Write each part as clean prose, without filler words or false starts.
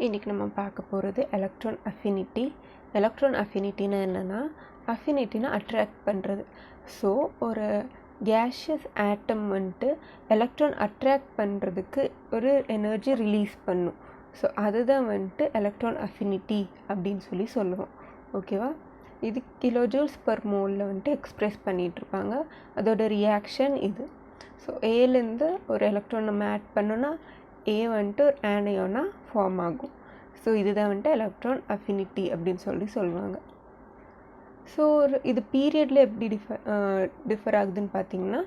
இன்றைக்கி நம்ம பார்க்க போகிறது எலக்ட்ரான் அஃபினிட்டி. எலக்ட்ரான் அஃபினிட்டினா என்னென்னா, அஃபினிட்டினா அட்ராக்ட் பண்ணுறது. ஸோ ஒரு கேஷியஸ் ஆட்டம் வந்துட்டு எலக்ட்ரான் அட்ராக்ட் பண்ணுறதுக்கு ஒரு எனர்ஜி ரிலீஸ் பண்ணும். ஸோ அதுதான் வந்துட்டு எலக்ட்ரான் அஃபினிட்டி அப்படின்னு சொல்லுவோம். ஓகேவா? இது கிலோஜூல்ஸ் பர் மோலில் வந்துட்டு எக்ஸ்ப்ரெஸ் பண்ணிகிட்ருப்பாங்க. அதோட ரியாக்ஷன் இது. ஸோ ஏலேருந்து ஒரு எலக்ட்ரான் நம்ம ஆட் பண்ணோன்னா ஏ வந்துட்டு ஒரு ஆனையோனாக ஃபார்ம் ஆகும். ஸோ இதுதான் வந்துட்டு எலக்ட்ரான் அஃபினிட்டி அப்படின்னு சொல்லுவாங்க. ஸோ இது பீரியடில் எப்படி டிஃபர் ஆகுதுன்னு பார்த்தீங்கன்னா,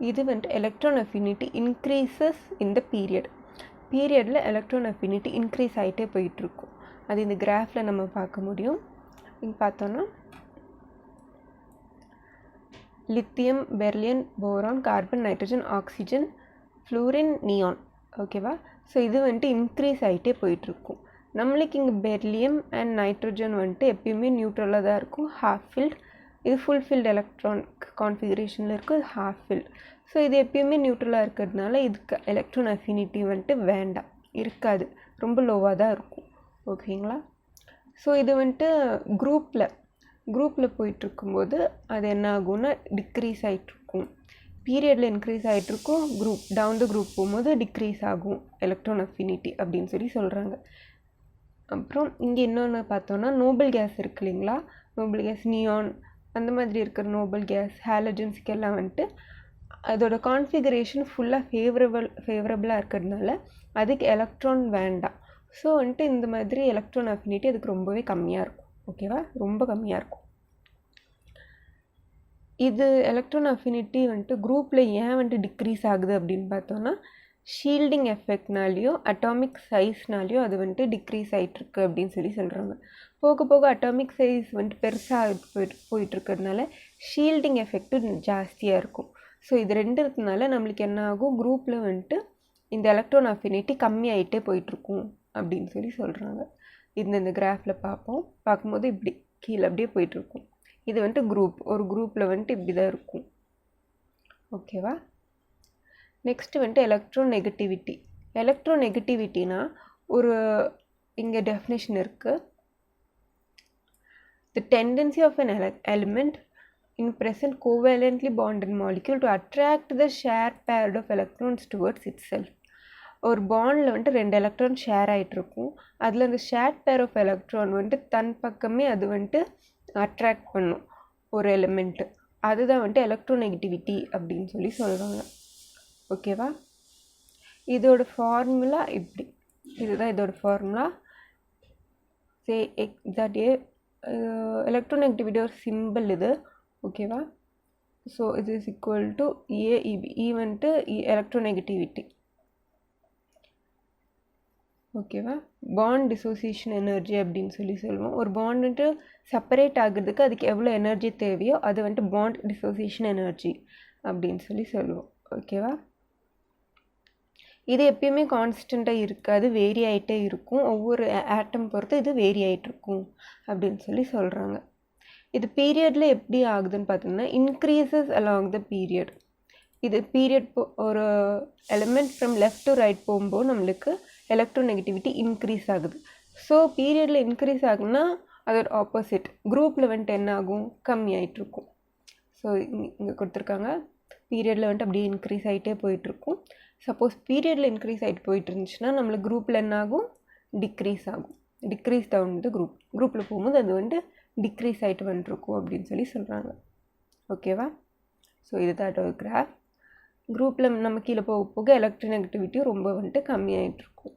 இது வந்துட்டு எலக்ட்ரான் அஃபினிட்டி இன்க்ரீசஸ் இன் த பீரியடில் எலக்ட்ரான் அஃபினிட்டி இன்க்ரீஸ் ஆகிட்டே போயிட்டுருக்கும். அது இந்த கிராஃபில் நம்ம பார்க்க முடியும். இங்கே பார்த்தோன்னா lithium, beryllium, boron, carbon, nitrogen, oxygen, fluorine, neon. ஓகேவா? ஸோ இது வந்துட்டு இன்க்ரீஸ் ஆகிட்டே போயிட்டுருக்கும். நம்மளுக்கு இங்கே பெர்லியம் அண்ட் நைட்ரஜன் வந்துட்டு எப்பயுமே நியூட்ரலாக தான் இருக்கும், ஹாஃப் ஃபில்ட். இது ஃபுல் ஃபில்ட் எலக்ட்ரான் கான்ஃபிகரேஷனில் இருக்கும், இது ஹாஃப் ஃபில்ட். ஸோ இது எப்பயுமே நியூட்ரலாக இருக்கிறதுனால இதுக்கு எலக்ட்ரான் அஃபினிட்டி வந்துட்டு வேண்டாம், இருக்காது, ரொம்ப லோவாக தான் இருக்கும். ஓகேங்களா? ஸோ இது வந்துட்டு குரூப்பில் போயிட்டுருக்கும்போது அது என்ன ஆகும்னா டிக்ரீஸ் ஆகிட்ருக்கும். பீரியடில் இன்க்ரீஸ் ஆகிட்ருக்கும், டவுன் த குரூப் போகும்போது டிக்ரீஸ் ஆகும் எலக்ட்ரான் அஃபினிட்டி அப்படின்னு சொல்கிறாங்க. அப்புறம் இங்கே இன்னொன்று பார்த்தோன்னா நோபல் கேஸ் இருக்கு இல்லைங்களா, நோபல் கேஸ், நியான், அந்த மாதிரி இருக்கிற நோபல் கேஸ், ஹாலஜன்ஸுக்கு எல்லாம் வந்துட்டு அதோட கான்ஃபிகரேஷன் ஃபுல்லாக ஃபேவரபுளாக இருக்கிறதுனால அதுக்கு எலக்ட்ரான் வேண்டாம். ஸோ வந்துட்டு இந்த மாதிரி எலக்ட்ரான் அஃபினிட்டி அதுக்கு ரொம்பவே கம்மியாக இருக்கும். ஓகேவா? ரொம்ப கம்மியாக இருக்கும். இது எலக்ட்ரான் அஃபினிட்டி வந்துட்டு குரூப்பில் ஏன் வந்துட்டு டிக்ரீஸ் ஆகுது அப்படின்னு பார்த்தோன்னா, ஷீல்டிங் எஃபெக்ட்னாலேயோ அட்டாமிக் சைஸ்னாலேயோ அது வந்துட்டு டிக்ரீஸ் ஆகிட்டுருக்கு அப்படின்னு சொல்கிறாங்க. போக போக அட்டாமிக் சைஸ் வந்துட்டு பெருசாக போயிட்டுருக்கிறதுனால ஷீல்டிங் எஃபெக்ட்டும் ஜாஸ்தியாக இருக்கும். ஸோ இது ரெண்டு இருக்கிறதுனால நம்மளுக்கு என்ன ஆகும், குரூப்பில் வந்துட்டு இந்த எலக்ட்ரான் அஃபினிட்டி கம்மியாகிட்டே போயிட்டுருக்கும் அப்படின்னு சொல்கிறாங்க. இந்த கிராஃபில் பார்க்கும்போது இப்படி கீழே அப்படியே போயிட்டுருக்கும். இது வந்துட்டு ஒரு குரூப்பில் வந்துட்டு இப்படி தான் இருக்கும். ஓகேவா? நெக்ஸ்ட்டு வந்துட்டு எலக்ட்ரோநெகட்டிவிட்டினா இங்கே டெஃபினேஷன் இருக்குது. The tendency of an element in present covalently bonded molecule to attract the shared pair of electrons towards itself. ஒரு பாண்டில் வந்துட்டு 2 எலக்ட்ரான் ஷேர் ஆகிட்ருக்கும். அதில் அந்த ஷேர்ட் பேர் ஆஃப் எலக்ட்ரான் வந்துட்டு தன் பக்கமே அது வந்துட்டு அட்ராக்ட் பண்ணும் ஒரு எலிமெண்ட்டு. அதுதான் வந்துட்டு எலக்ட்ரோநெகட்டிவிட்டி அப்படின்னு சொல்கிறாங்க. ஓகேவா? இதோட ஃபார்முலா இப்படி, இதுதான் இதோட ஃபார்முலா. எலக்ட்ரோநெகட்டிவிட்டி ஒரு சிம்பிள் இது. ஓகேவா? ஸோ இது இஸ் ஈக்குவல் டு ஏ வந்துட்டு எலக்ட்ரோநெகட்டிவிட்டி. ஓகேவா? பாண்ட் டிசோசியேஷன் எனர்ஜி அப்படின்னு சொல்லுவோம். ஒரு பாண்ட் வந்துட்டு செப்பரேட் ஆகுறதுக்கு அதுக்கு எவ்வளோ எனர்ஜி தேவையோ அது வந்துட்டு பாண்ட் டிசோசியேஷன் எனர்ஜி அப்படின்னு சொல்லுவோம். ஓகேவா? இது எப்பயுமே கான்ஸ்டண்ட்டாக இருக்காது, வேரி ஆகிட்டே இருக்கும். ஒவ்வொரு ஆட்டம் பொறுத்து இது வேரி ஆகிட்ருக்கும் அப்படின்னு சொல்கிறாங்க. இது பீரியடில் எப்படி ஆகுதுன்னு பார்த்தீங்கன்னா, இன்க்ரீசஸ் அலாங் த பீரியட். இது பீரியட் ஒரு element from left to right போகும்போது நம்மளுக்கு எலக்ட்ரோநெகட்டிவிட்டி இன்க்ரீஸ் ஆகுது. ஸோ பீரியடில் இன்க்ரீஸ் ஆகுனா அதோட ஆப்போசிட் குரூப்பில் வந்துட்டு என்ன ஆகும், கம்மியாயிட்ருக்கும். ஸோ இங்கே கொடுத்துருக்காங்க, பீரியடில் வந்துட்டு அப்படியே இன்க்ரீஸ் ஆகிட்டே போயிட்டுருக்கும். சப்போஸ் பீரியடில் இன்க்ரீஸ் ஆகிட்டு போயிட்டு இருந்துச்சுன்னா நம்மளுக்கு குரூப்பில் என்ன ஆகும், டிக்ரீஸ் ஆகும். டிக்ரீஸ் டவுன் த குரூப்பில் போகும்போது அது வந்துட்டு டிக்ரீஸ் ஆகிட்டு வந்துருக்கும் அப்படின்னு சொல்கிறாங்க. ஓகேவா? ஸோ இதுதான் ஒரு கிராஃப். குரூப்பில் நம்ம கீழே போக போக எலக்ட்ரோநெகட்டிவிட்டியும் ரொம்ப வந்துட்டு கம்மியாகிட்ருக்கும்.